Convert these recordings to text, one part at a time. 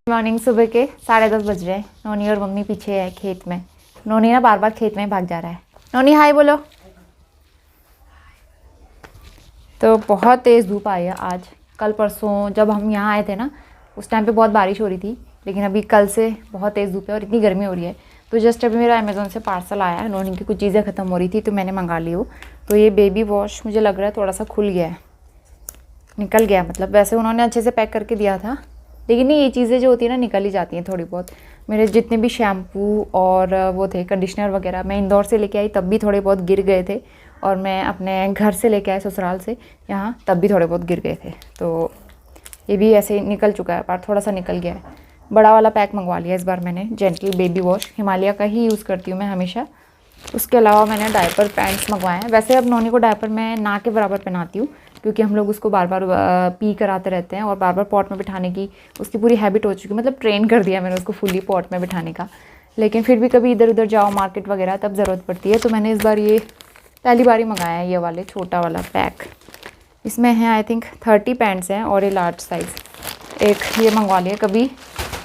Morning सुबह के 10:30 बज रहे हैं। नोनी और मम्मी पीछे है खेत में। नोनी ना बार बार खेत में भाग जा रहा है। नोनी हाय बोलो। तो बहुत तेज़ धूप आई है आज। कल परसों जब हम यहाँ आए थे ना उस टाइम पे बहुत बारिश हो रही थी, लेकिन अभी कल से बहुत तेज़ धूप है और इतनी गर्मी हो रही है। तो जस्ट अभी मेरा अमेज़ोन से पार्सल आया है। नोनी की कुछ चीज़ें ख़त्म हो रही थी तो मैंने मंगा ली हो। तो ये बेबी वॉश मुझे लग रहा है थोड़ा सा खुल गया है, निकल गया। मतलब वैसे उन्होंने अच्छे से पैक करके दिया था, लेकिन ये चीज़ें जो होती है ना निकल ही जाती हैं थोड़ी बहुत। मेरे जितने भी शैम्पू और वो थे कंडीशनर वगैरह, मैं इंदौर से लेके आई तब भी थोड़े बहुत गिर गए थे, और मैं अपने घर से लेके आई ससुराल से यहाँ तब भी थोड़े बहुत गिर गए थे। तो ये भी ऐसे निकल चुका है, पर थोड़ा सा निकल गया है। बड़ा वाला पैक मंगवा लिया इस बार मैंने, जेंटल बेबी वॉश। हिमालय का ही यूज़ करती हूँ मैं हमेशा। उसके अलावा मैंने डायपर पैंट्स मंगवाए हैं। वैसे अब नोनी को डायपर मैं ना के बराबर पहनाती हूँ, क्योंकि हम लोग उसको बार बार पी कराते रहते हैं और बार बार पॉट में बिठाने की उसकी पूरी हैबिट हो चुकी है। मतलब ट्रेन कर दिया मैंने उसको फुली पॉट में बिठाने का। लेकिन फिर भी कभी इधर उधर जाओ मार्केट वगैरह तब ज़रूरत पड़ती है। तो मैंने इस बार ये पहली बार ही मंगाया है, ये वाले छोटा वाला पैक। इसमें है आई थिंक 30 पैंट्स हैं और ये लार्ज साइज़। एक ये मंगवा लिया, कभी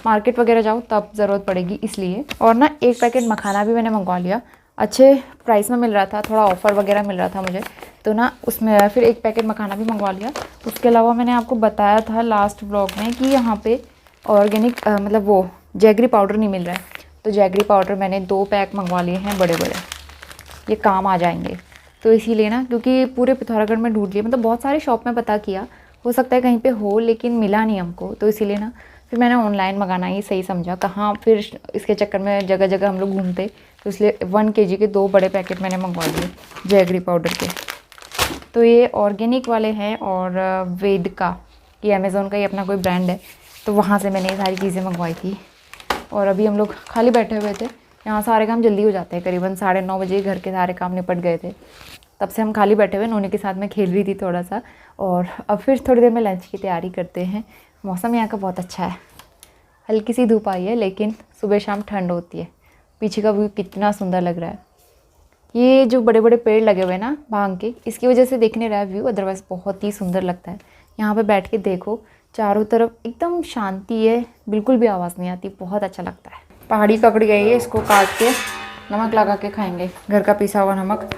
मार्केट वगैरह जाओ तब ज़रूरत पड़ेगी इसलिए। और ना एक पैकेट मखाना भी मैंने मंगवा लिया, अच्छे प्राइस में मिल रहा था, थोड़ा ऑफ़र वगैरह मिल रहा था मुझे, तो ना उसमें फिर एक पैकेट मखाना भी मंगवा लिया। उसके अलावा मैंने आपको बताया था लास्ट व्लॉग में कि यहाँ पे ऑर्गेनिक मतलब वो जैगरी पाउडर नहीं मिल रहा है, तो जैगरी पाउडर मैंने 2 पैक मंगवा लिए हैं बड़े बड़े, ये काम आ जाएंगे। तो इसीलिए ना, क्योंकि पूरे पिथौरागढ़ में ढूंढ लिए, मतलब बहुत सारे शॉप में पता किया, हो सकता है कहीं पे हो लेकिन मिला नहीं हमको, तो इसीलिए ना फिर मैंने ऑनलाइन मंगाना ही सही समझा। कहाँ फिर इसके चक्कर में जगह जगह हम लोग घूमते, तो इसलिए 1 kg के 2 बड़े पैकेट मैंने मंगवा लिए जैगरी पाउडर के। तो ये ऑर्गेनिक वाले हैं और वेद का, ये अमेज़ोन का ही अपना कोई ब्रांड है, तो वहाँ से मैंने ये सारी चीज़ें मंगवाई थी। और अभी हम लोग खाली बैठे हुए थे, यहाँ सारे काम जल्दी हो जाते हैं, करीबन 9:30 बजे घर के सारे काम निपट गए थे। तब से हम खाली बैठे हुए, नोनी के साथ मैं खेल रही थी थोड़ा सा, और अब फिर थोड़ी देर में लंच की तैयारी करते हैं। मौसम यहाँ का बहुत अच्छा है, हल्की सी धूप आई है लेकिन सुबह शाम ठंड होती है। पीछे का व्यू कितना सुंदर लग रहा है। ये जो बड़े बड़े पेड़ लगे हुए हैं ना भांग के, इसकी वजह से दिख नहीं रहा है व्यू, अदरवाइज़ बहुत ही सुंदर लगता है। यहाँ पे बैठ के देखो, चारों तरफ एकदम शांति है, बिल्कुल भी आवाज़ नहीं आती, बहुत अच्छा लगता है। पहाड़ी ककड़ी गई है, इसको काट के नमक लगा के खाएंगे, घर का पिसा हुआ नमक।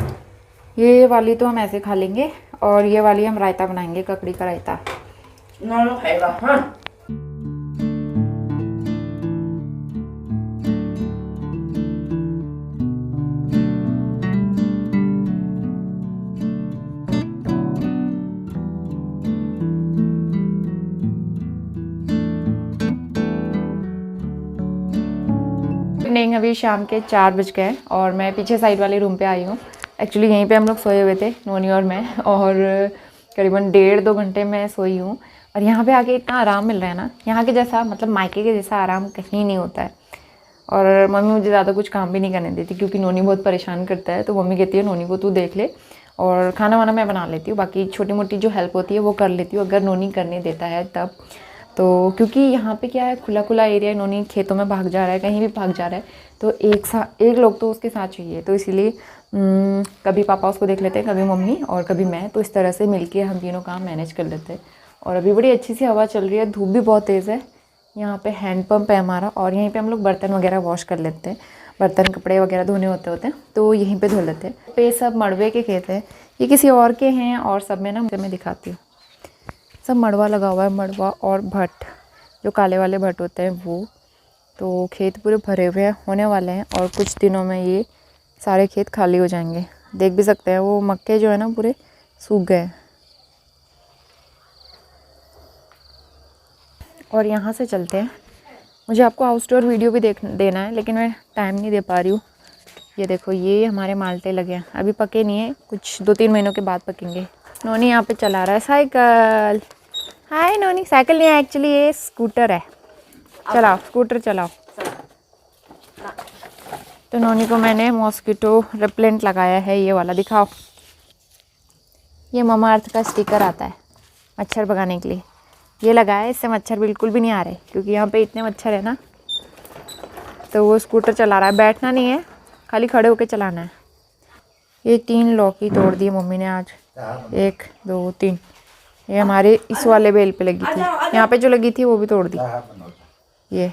ये वाली तो हम ऐसे खा लेंगे, और ये वाली हम रायता बनाएंगे, ककड़ी का रायता। इवनिंग अभी शाम के 4 बज गए और मैं पीछे साइड वाले रूम पे आई हूँ। एक्चुअली यहीं पे हम लोग सोए हुए थे, नोनी और मैं, और करीबन 1.5-2 घंटे मैं सोई हूँ। और यहाँ पे आके इतना आराम मिल रहा है ना, यहाँ के जैसा, मतलब मायके के जैसा आराम कहीं नहीं होता है। और मम्मी मुझे ज़्यादा कुछ काम भी नहीं करने देती, क्योंकि नोनी बहुत परेशान करता है, तो मम्मी कहती है नोनी को तू देख ले, और खाना वाना मैं बना लेती हूँ, बाकी छोटी मोटी जो हेल्प होती है वो कर लेती हूँ अगर नोनी करने देता है तब। तो क्योंकि यहाँ पे क्या है, खुला खुला एरिया है, नोनी खेतों में भाग जा रहा है, कहीं भी भाग जा रहा है, तो एक लोग तो उसके साथ चाहिए। तो इसीलिए कभी पापा उसको देख लेते हैं, कभी मम्मी और कभी मैं, तो इस तरह से मिलके हम तीनों काम मैनेज कर लेते हैं। और अभी बड़ी अच्छी सी हवा चल रही है, धूप भी बहुत तेज़ है। यहाँ पे हैंड पंप है हमारा, और यहीं पे हम लोग बर्तन वगैरह वॉश कर लेते हैं, बर्तन कपड़े वगैरह धोने होते हैं तो यहीं पे धो लेते हैं। पे सब मड़वे के खेत हैं, ये किसी और के हैं, और सब में ना मैं दिखाती हूँ, सब मड़वा लगा हुआ है, मड़वा और भट्ट, जो काले वाले भट्ट होते हैं वो। तो खेत पूरे भरे हुए होने वाले हैं, और कुछ दिनों में ये सारे खेत खाली हो जाएंगे। देख भी सकते हैं वो मक्के जो है ना पूरे सूख गए। और यहाँ से चलते हैं, मुझे आपको आउटडोर वीडियो भी देना है, लेकिन मैं टाइम नहीं दे पा रही हूँ। ये देखो, ये हमारे माल्टे लगे हैं, अभी पके नहीं है, कुछ 2-3 महीनों के बाद पकेंगे। नोनी यहाँ पे चला रहा है साइकिल। हाय नोनी, साइकिल नहीं है एक्चुअली, ये स्कूटर है। चलाओ स्कूटर चलाओ। तो नोनी को मैंने मॉस्किटो रिपेलेंट लगाया है, ये वाला दिखाओ। ये ममा अर्थ का स्टिकर आता है मच्छर भगाने के लिए, ये लगाया है, इससे मच्छर बिल्कुल भी नहीं आ रहे, क्योंकि यहाँ पे इतने मच्छर है ना। तो वो स्कूटर चला रहा है, बैठना नहीं है, खाली खड़े होके चलाना है। ये 3 लौकी तोड़ दी मम्मी ने आज, 1 2 3। ये हमारे इस वाले बेल पे लगी थी, यहाँ पे जो लगी थी वो भी तोड़ दी। ये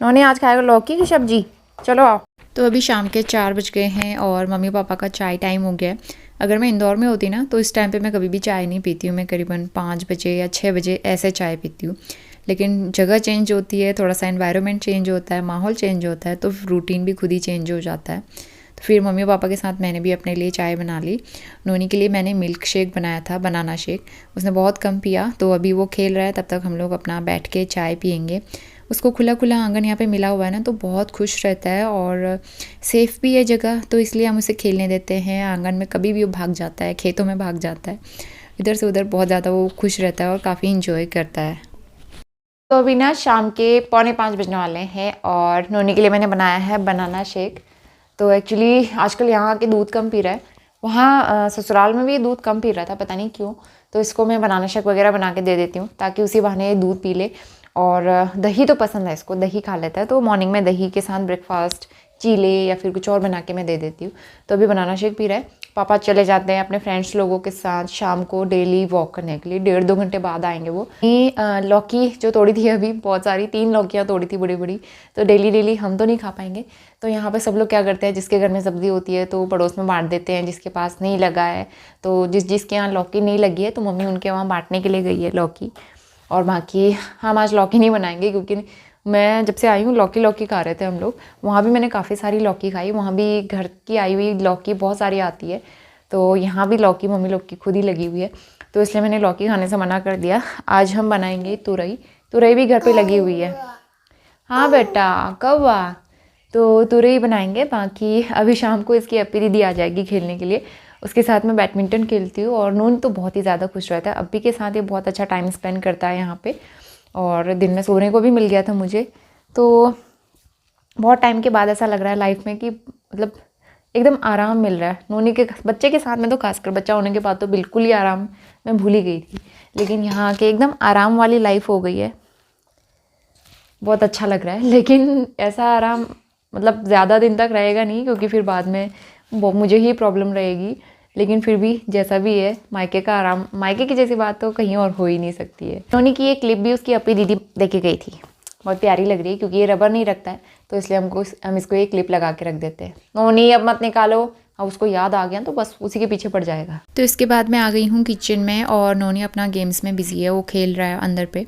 नोनी आज खाएगा लौकी की सब्जी। चलो आओ। तो अभी शाम के 4 बज गए हैं और मम्मी पापा का चाय टाइम हो गया है। अगर मैं इंदौर में होती ना तो इस टाइम पे मैं कभी भी चाय नहीं पीती हूँ। मैं करीबन 5 बजे या 6 बजे ऐसे चाय पीती हूँ। लेकिन जगह चेंज होती है, थोड़ा सा एनवायरनमेंट चेंज होता है, माहौल चेंज होता है, तो रूटीन भी खुद ही चेंज हो जाता है। तो फिर मम्मी पापा के साथ मैंने भी अपने लिए चाय बना ली। नोनी के लिए मैंने मिल्क शेक बनाया था, बनाना शेक। उसने बहुत कम पिया, तो अभी वो खेल रहा है, तब तक हम लोग अपना बैठ के चाय पियेंगे। उसको खुला खुला आंगन यहाँ पे मिला हुआ है ना, तो बहुत खुश रहता है और सेफ़ भी है जगह, तो इसलिए हम उसे खेलने देते हैं। आंगन में कभी भी वो भाग जाता है, खेतों में भाग जाता है, इधर से उधर बहुत ज़्यादा वो खुश रहता है और काफ़ी इंजॉय करता है। तो अभी ना शाम के 4:45 बजने वाले हैं और नोनी के लिए मैंने बनाया है बनाना शेक। तो एक्चुअली आजकल यहाँ के दूध कम पी रहा है, वहाँ ससुराल में भी दूध कम पी रहा था, पता नहीं क्यों। तो इसको मैं बनाना शेक वगैरह बना के दे देती हूँ ताकि उसी बहाने दूध पी ले। और दही तो पसंद है इसको, दही खा लेता है, तो मॉर्निंग में दही के साथ ब्रेकफास्ट चीले या फिर कुछ और बना के मैं दे देती हूँ। तो अभी बनाना शेक पी रहा है। पापा चले जाते हैं अपने फ्रेंड्स लोगों के साथ शाम को डेली वॉक करने के लिए, 1.5-2 घंटे बाद आएंगे वो। लौकी जो तोड़ी थी अभी बहुत सारी, 3 लौकियाँ तोड़ी थी बड़ी बड़ी, तो डेली डेली हम तो नहीं खा पाएंगे। तो यहाँ पे सब लोग क्या करते हैं, जिसके घर में सब्ज़ी होती है तो पड़ोस में बांट देते हैं, जिसके पास नहीं लगा है तो जिसके यहाँ लौकी नहीं लगी है तो मम्मी उनके वहाँ बांटने के लिए गई है लौकी। और बाकी हम आज लौकी नहीं बनाएंगे क्योंकि मैं जब से आई हूँ लौकी खा रहे थे हम लोग। वहाँ भी मैंने काफ़ी सारी लौकी खाई, वहाँ भी घर की आई हुई लौकी बहुत सारी आती है, तो यहाँ भी लौकी मम्मी लोग की खुद ही लगी हुई है, तो इसलिए मैंने लौकी खाने से मना कर दिया। आज हम बनाएंगे तुरई। तुरई भी घर पे लगी हुई है। हाँ बेटा कौवा, तो तुरई बनाएंगे। बाकी अभी शाम को इसकी अपी दीदी आ जाएगी खेलने के लिए, उसके साथ मैं बैडमिंटन खेलती हूँ। और नून तो बहुत ही ज़्यादा खुश रहता है, अप्पी के साथ ये बहुत अच्छा टाइम स्पेंड करता है यहाँ पे। और दिन में सोने को भी मिल गया था मुझे, तो बहुत टाइम के बाद ऐसा लग रहा है लाइफ में कि मतलब एकदम आराम मिल रहा है। नोनी के बच्चे के साथ में तो खासकर, बच्चा होने के बाद तो बिल्कुल ही आराम मैं भूल ही गई थी, लेकिन यहाँ के एकदम आराम वाली लाइफ हो गई है। बहुत अच्छा लग रहा है, लेकिन ऐसा आराम मतलब ज़्यादा दिन तक रहेगा नहीं क्योंकि फिर बाद में मुझे ही प्रॉब्लम रहेगी। लेकिन फिर भी जैसा भी है, मायके का आराम, मायके की जैसी बात तो कहीं और हो ही नहीं सकती है। नोनी की एक क्लिप भी उसकी अपनी दीदी देके गई थी, बहुत प्यारी लग रही है क्योंकि ये रबर नहीं रखता है, तो इसलिए हम इसको एक क्लिप लगा के रख देते हैं। नोनी अब मत निकालो, अब उसको याद आ गया तो बस उसी के पीछे पड़ जाएगा। तो इसके बाद मैं आ गई हूँ किचन में और नोनी अपना गेम्स में बिजी है, वो खेल रहा है अंदर पे।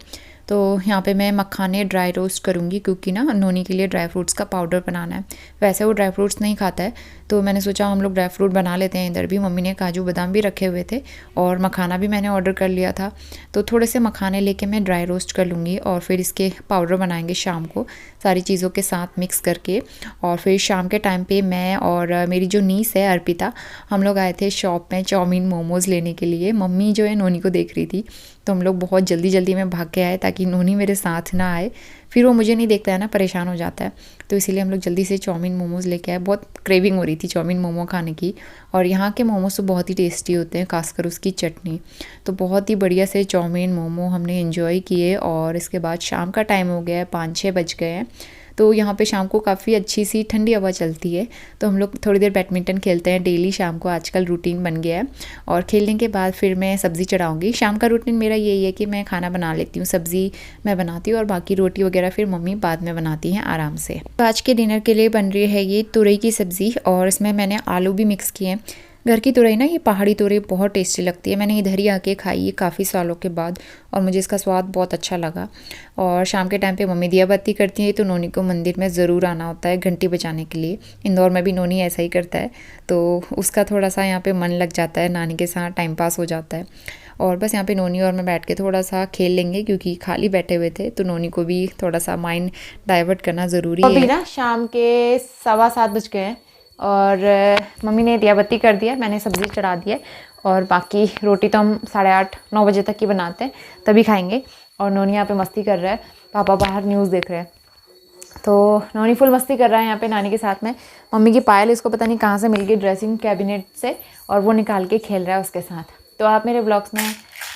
तो यहाँ पे मैं मखाने ड्राई रोस्ट करूँगी क्योंकि ना नोनी के लिए ड्राई फ्रूट्स का पाउडर बनाना है। वैसे वो ड्राई फ्रूट्स नहीं खाता है, तो मैंने सोचा हम लोग ड्राई फ्रूट बना लेते हैं। इधर भी मम्मी ने काजू बादाम भी रखे हुए थे और मखाना भी मैंने ऑर्डर कर लिया था, तो थोड़े से मखाने लेके मैं ड्राई रोस्ट कर लूँगी और फिर इसके पाउडर बनाएंगे शाम को सारी चीज़ों के साथ मिक्स करके। और फिर शाम के टाइम पे मैं और मेरी जो नीस है अर्पिता, हम लोग आए थे शॉप में चाउमीन मोमोज़ लेने के लिए। मम्मी जो है नोनी को देख रही थी, तो हम लोग बहुत जल्दी जल्दी में भाग के आए ताकि नोनी मेरे साथ ना आए, फिर वो मुझे नहीं देखता है ना, परेशान हो जाता है। तो इसीलिए हम लोग जल्दी से चाउमीन मोमोज़ लेके आए। बहुत क्रेविंग हो रही थी चाउमीन मोमो खाने की, और यहाँ के मोमोज़ तो बहुत ही टेस्टी होते हैं, खासकर उसकी चटनी। तो बहुत ही बढ़िया से चाउमीन मोमो हमने एंजॉय किए। और इसके बाद शाम का टाइम हो गया है, 5-6 बज गए हैं। तो यहाँ पे शाम को काफ़ी अच्छी सी ठंडी हवा चलती है, तो हम लोग थोड़ी देर बैडमिंटन खेलते हैं डेली शाम को, आजकल रूटीन बन गया है। और खेलने के बाद फिर मैं सब्ज़ी चढ़ाऊँगी। शाम का रूटीन मेरा यही है कि मैं खाना बना लेती हूँ, सब्ज़ी मैं बनाती हूँ और बाकी रोटी वगैरह फिर मम्मी बाद में बनाती हैं आराम से। तो आज के डिनर के लिए बन रही है ये तुरई की सब्ज़ी और इसमें मैंने आलू भी मिक्स किए हैं। घर की तुरई ना, ये पहाड़ी तुरई बहुत टेस्टी लगती है। मैंने इधर ही आके खाई है काफ़ी सालों के बाद और मुझे इसका स्वाद बहुत अच्छा लगा। और शाम के टाइम पे मम्मी दिया बत्ती करती है, तो नोनी को मंदिर में ज़रूर आना होता है घंटी बजाने के लिए। इंदौर में भी नोनी ऐसा ही करता है, तो उसका थोड़ा सा यहाँ पे मन लग जाता है, नानी के साथ टाइम पास हो जाता है। और बस यहाँ पे नोनी और मैं बैठ के थोड़ा सा खेल लेंगे क्योंकि खाली बैठे हुए थे, तो नोनी को भी थोड़ा सा माइंड डाइवर्ट करना ज़रूरी है। अभी ना शाम के 7:15 बज गए हैं और मम्मी ने दिया बत्ती कर दिया, मैंने सब्ज़ी चढ़ा दी है और बाकी रोटी तो हम 8:30-9 बजे तक ही बनाते हैं, तभी खाएंगे। और नोनी यहाँ पे मस्ती कर रहा है, पापा बाहर न्यूज़ देख रहे हैं, तो नोनी फुल मस्ती कर रहा है यहाँ पे नानी के साथ में। मम्मी की पायल इसको पता नहीं कहाँ से मिल गई ड्रेसिंग कैबिनेट से, और वो निकाल के खेल रहा है उसके साथ। तो आप मेरे ब्लॉग्स में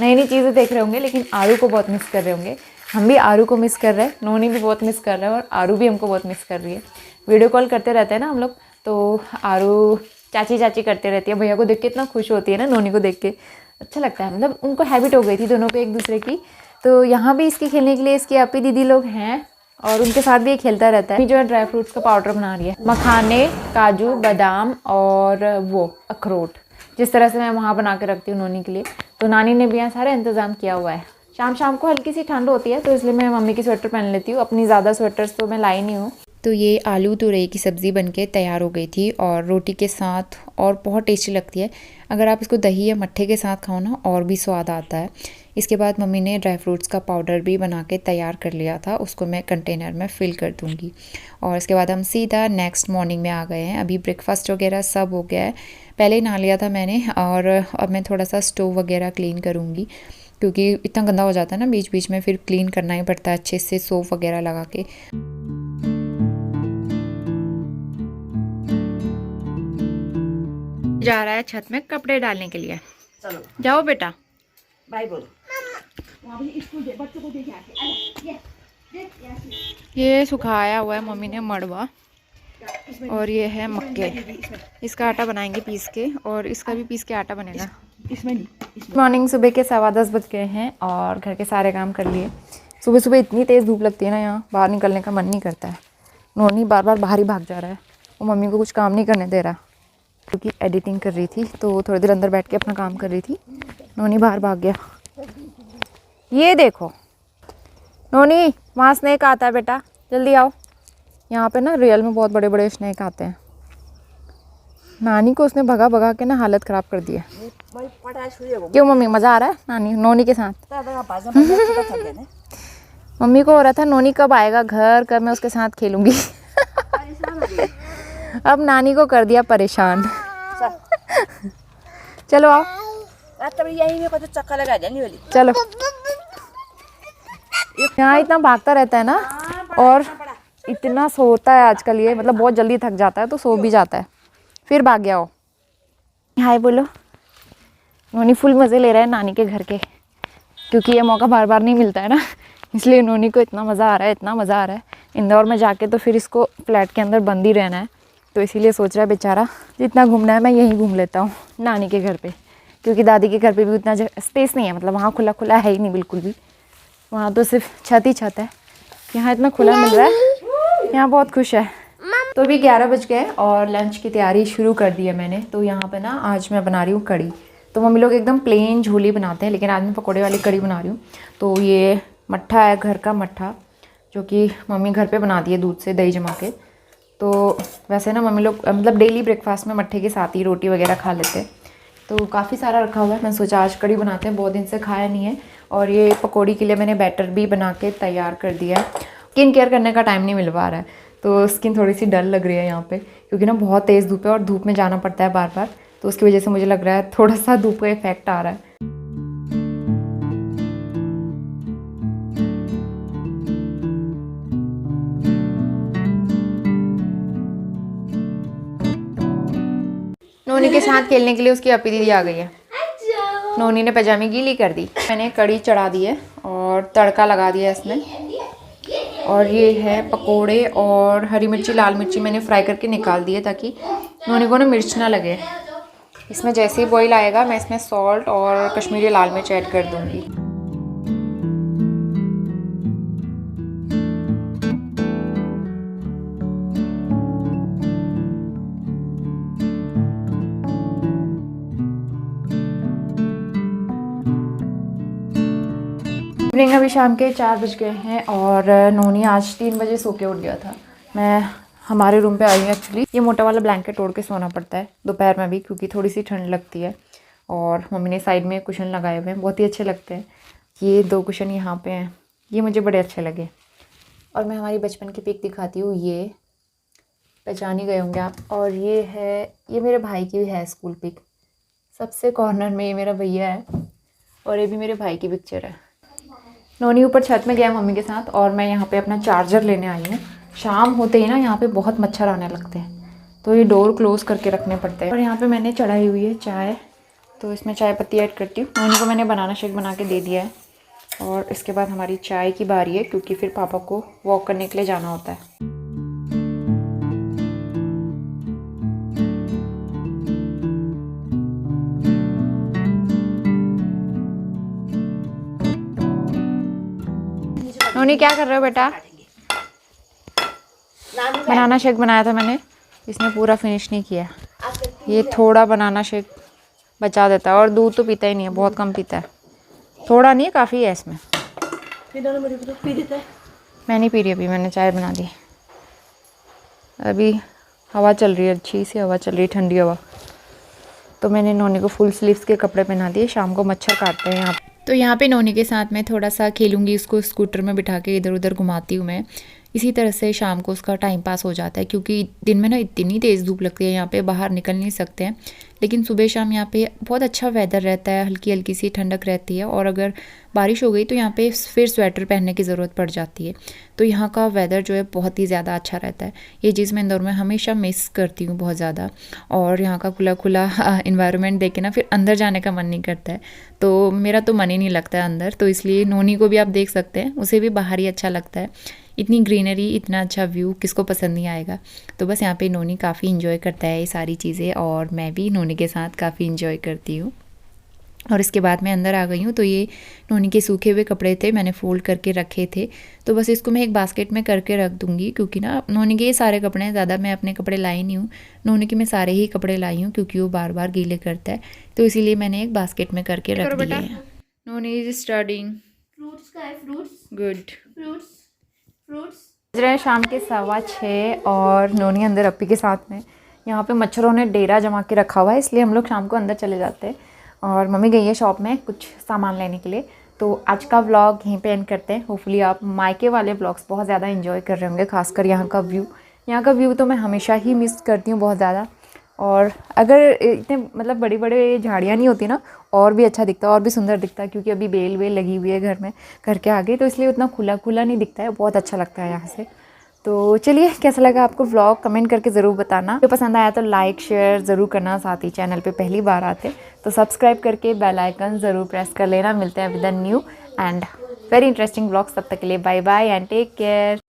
नई नई चीज़ें देख रहे होंगे, लेकिन आरू को बहुत मिस कर रहे होंगे। हम भी आरू को मिस कर रहे हैं, नोनी भी बहुत मिस कर रहा है और आरू भी हमको बहुत मिस कर रही है। वीडियो कॉल करते रहते हैं ना हम लोग, तो आरू चाची चाची करते रहती है। भैया को देख के इतना खुश होती है ना, नोनी को देख के अच्छा लगता है, मतलब उनको हैबिट हो गई थी दोनों को एक दूसरे की। तो यहाँ भी इसके खेलने के लिए इसकी अपी दीदी लोग हैं और उनके साथ भी ये खेलता रहता है। जो है ड्राई फ्रूट्स का पाउडर बना रही है, मखाने, काजू, बादाम और वो अखरोट, जिस तरह से मैं वहाँ बना के रखती हूँ नोनी के लिए। तो नानी ने भी यहाँ सारा इंतज़ाम किया हुआ है। शाम शाम को हल्की सी ठंड होती है तो इसलिए मैं मम्मी की स्वेटर पहन लेती हूँ, अपनी ज़्यादा स्वेटर्स तो मैं लाई नहीं हूँ। तो ये आलू तुरई की सब्ज़ी बनके तैयार हो गई थी और रोटी के साथ, और बहुत टेस्टी लगती है। अगर आप इसको दही या मट्ठे के साथ खाओ ना, और भी स्वाद आता है। इसके बाद मम्मी ने ड्राई फ्रूट्स का पाउडर भी बना के तैयार कर लिया था, उसको मैं कंटेनर में फ़िल कर दूँगी। और इसके बाद हम सीधा नेक्स्ट मॉर्निंग में आ गए हैं। अभी ब्रेकफास्ट वगैरह सब हो गया है, पहले ही नहा लिया था मैंने। और अब मैं थोड़ा सा स्टोव वगैरह क्लीन करूँगी, क्योंकि इतना गंदा हो जाता है ना बीच बीच में, फिर क्लीन करना ही पड़ता है अच्छे से सोप वगैरह लगा के। जा रहा है छत में कपड़े डालने के लिए। चलो जाओ बेटा, बाय बोलो। ये सुखाया हुआ है मम्मी ने मड़वा, और ये है मक्के। इसका आटा बनाएंगे पीस के, और इसका भी पीस के आटा बनेगा। मॉर्निंग सुबह के 10:15 बज गए हैं और घर के सारे काम कर लिए। सुबह सुबह इतनी तेज़ धूप लगती है ना, यहाँ बाहर निकलने का मन नहीं करता है। नोनी बार बार बाहर ही भाग जा रहा है, वो मम्मी को कुछ काम नहीं करने दे रहा, क्योंकि एडिटिंग कर रही थी तो थोड़ी देर अंदर बैठ के अपना काम कर रही थी। नोनी बाहर भाग गया। ये देखो नोनी, वहाँ स्नेक आता है बेटा, जल्दी आओ। यहाँ पे ना रियल में बहुत बड़े बड़े स्नेक आते हैं। नानी को उसने भगा भगा के ना हालत ख़राब कर दी है। क्यों मम्मी, मज़ा आ रहा है नानी नोनी के साथ? मम्मी को हो रहा था नोनी कब आएगा घर, कब मैं उसके साथ खेलूँगी। अब नानी को कर दिया परेशान। चलो आओ, यही में कुछ चक्कर लगा देनी वाली। चलो, यहाँ इतना भागता रहता है ना, और इतना सोता है आजकल ये, मतलब बहुत जल्दी थक जाता है तो सो भी जाता है, फिर भाग गया हो। हाय बोलो। नोनी फुल मज़े ले रहा है नानी के घर के, क्योंकि ये मौका बार बार नहीं मिलता है ना, इसलिए नोनी को इतना मज़ा आ रहा है, इतना मज़ा आ रहा है। इंदौर में जाके तो फिर इसको फ्लैट के अंदर बंद ही रहना है, तो इसीलिए सोच रहा है बेचारा जितना घूमना है मैं यहीं घूम लेता हूँ नानी के घर पे, क्योंकि दादी के घर पे भी उतना स्पेस नहीं है, मतलब वहाँ खुला खुला है ही नहीं बिल्कुल भी। वहाँ तो सिर्फ छत ही छत है, यहाँ इतना खुला मिल रहा है, यहाँ बहुत खुश है। तो अभी 11 बज गए और लंच की तैयारी शुरू कर दी है मैंने। तो यहाँ पे ना आज मैं बना रही हूँ कड़ी। तो मम्मी लोग एकदम प्लेन झोली बनाते हैं, लेकिन आज मैं पकौड़े वाली कड़ी बना रही हूँ। तो ये मट्ठा है, घर का मट्ठा, जो कि मम्मी घर पे बनाती है दूध से दही जमा के। तो वैसे ना मम्मी लोग मतलब डेली ब्रेकफास्ट में मट्ठे के साथ ही रोटी वगैरह खा लेते हैं। तो काफ़ी सारा रखा हुआ है, मैंने सोचा आज कड़ी बनाते हैं, बहुत दिन से खाया नहीं है। और ये पकौड़ी के लिए मैंने बैटर भी बना के तैयार कर दिया है। स्किन केयर करने का टाइम नहीं मिल पा रहा है, तो स्किन थोड़ी सी डल लग रही है यहाँ पे, क्योंकि ना बहुत तेज़ धूप है और धूप में जाना पड़ता है बार बार, तो उसकी वजह से मुझे लग रहा है थोड़ा सा धूप का इफेक्ट आ रहा है। नोनी के साथ खेलने के लिए उसकी अपी दीदी आ गई है। नोनी ने पजामी गीली कर दी। मैंने कड़ी चढ़ा दी है और तड़का लगा दिया इसमें। और ये है पकोड़े और हरी मिर्ची लाल मिर्ची मैंने फ्राई करके निकाल दी है, ताकि नोनी को ना मिर्च ना लगे। इसमें जैसे ही बॉईल आएगा मैं इसमें सॉल्ट और कश्मीरी लाल मिर्च ऐड कर दूँगी। इवनिंग अभी शाम के 4 बज गए हैं और नोनी आज 3 बजे सो के उठ गया था। मैं हमारे रूम पे आई हूँ एक्चुअली। ये मोटा वाला ब्लैंकेट ओढ़ के सोना पड़ता है दोपहर में भी, क्योंकि थोड़ी सी ठंड लगती है। और मम्मी ने साइड में कुशन लगाए हुए हैं, बहुत ही अच्छे लगते हैं। ये 2 कुशन यहाँ पे हैं, ये मुझे बड़े अच्छे लगे। और मैं हमारी बचपन की पिक दिखाती हूँ, ये पहचान ही गए होंगे आप। और ये है, ये मेरे भाई की भी है स्कूल पिक, सबसे कॉर्नर में ये मेरा भैया है, और ये भी मेरे भाई की पिक्चर है। नोनी ऊपर छत में गया मम्मी के साथ, और मैं यहाँ पे अपना चार्जर लेने आई हूँ। शाम होते ही ना यहाँ पे बहुत मच्छर आने लगते हैं, तो ये डोर क्लोज़ करके रखने पड़ते हैं। और यहाँ पे मैंने चढ़ाई हुई है चाय, तो इसमें चाय पत्ती ऐड करती हूँ। नोनी को मैंने बनाना शेक बना के दे दिया है, और इसके बाद हमारी चाय की बारी है, क्योंकि फिर पापा को वॉक करने के लिए जाना होता है। नोनी क्या कर रहे हो बेटा? बनाना शेक बनाया था मैंने, इसने पूरा फिनिश नहीं किया। ये थोड़ा बनाना शेक बचा देता है और दूध तो पीता ही नहीं है, बहुत कम पीता है। थोड़ा नहीं है, काफ़ी है इसमें। मैं नहीं पी रही अभी, मैंने चाय बना दी। अभी हवा चल रही है, अच्छी सी हवा चल रही है, ठंडी हवा। तो मैंने नोनी को फुल स्लीव्स के कपड़े पहना दिए, शाम को मच्छर काटते हैं यहाँ। तो यहाँ पे नोनी के साथ मैं थोड़ा सा खेलूँगी, उसको स्कूटर में बिठा के इधर उधर घुमाती हूँ मैं। इसी तरह से शाम को उसका टाइम पास हो जाता है, क्योंकि दिन में ना इतनी तेज़ धूप लगती है, यहाँ पे बाहर निकल नहीं सकते हैं। लेकिन सुबह शाम यहाँ पे बहुत अच्छा वेदर रहता है, हल्की हल्की सी ठंडक रहती है। और अगर बारिश हो गई तो यहाँ पे फिर स्वेटर पहनने की ज़रूरत पड़ जाती है। तो यहाँ का वेदर जो है बहुत ही ज़्यादा अच्छा रहता है। ये चीज़ मैं इंदौर में हमेशा मिस करती हूँ बहुत ज़्यादा। और यहाँ का खुला खुला इन्वायरमेंट देख के ना फिर अंदर जाने का मन नहीं करता है। तो मेरा तो मन ही नहीं लगता है अंदर। तो इसलिए नोनी को भी आप देख सकते हैं, उसे भी बाहर ही अच्छा लगता है। इतनी ग्रीनरी, इतना अच्छा व्यू, किसको पसंद नहीं आएगा। तो बस यहाँ पे नोनी काफ़ी इन्जॉय करता है ये सारी चीज़ें, और मैं भी नोनी के साथ काफ़ी इन्जॉय करती हूँ। और इसके बाद मैं अंदर आ गई हूँ। तो ये नोनी के सूखे हुए कपड़े थे, मैंने फ़ोल्ड करके रखे थे। तो बस इसको मैं एक बास्केट में करके रख दूँगी, क्योंकि ना नोनी के ये सारे कपड़े हैं, ज़्यादा मैं अपने कपड़े लाई नहीं हूँ। नोनी के मैं सारे ही कपड़े लाई हूँ, क्योंकि वो बार बार गीले करता है। तो इसीलिए मैंने एक बास्केट में करके रख दिए हैं। नोनी इज स्टडिंग गुड। बज रहे हैं शाम के 6:15 और नोनी अंदर अपी के साथ में। यहाँ पे मच्छरों ने डेरा जमा के रखा हुआ है, इसलिए हम लोग शाम को अंदर चले जाते हैं। और मम्मी गई है शॉप में कुछ सामान लेने के लिए। तो आज का व्लॉग यहीं पे एंड करते हैं। होपफुली आप मायके वाले व्लॉग्स बहुत ज़्यादा एंजॉय कर रहे होंगे, खासकर यहाँ का व्यू। यहाँ का व्यू तो मैं हमेशा ही मिस करती हूँ बहुत ज़्यादा। और अगर इतने मतलब बड़ी बड़े झाड़ियाँ नहीं होती ना, और भी अच्छा दिखता है, और भी सुंदर दिखता है, क्योंकि अभी बेल वेल लगी हुई है घर में, घर के आगे। तो इसलिए उतना खुला खुला नहीं दिखता है, बहुत अच्छा लगता है यहाँ से। तो चलिए, कैसा लगा आपको व्लॉग कमेंट करके ज़रूर बताना। जो पसंद आया तो लाइक शेयर ज़रूर करना। साथ ही चैनल पे पहली बार आते तो सब्सक्राइब करके बेल आइकन ज़रूर प्रेस कर लेना। मिलते हैं with a new and very interesting vlogs. तब तक के लिए bye bye and take care.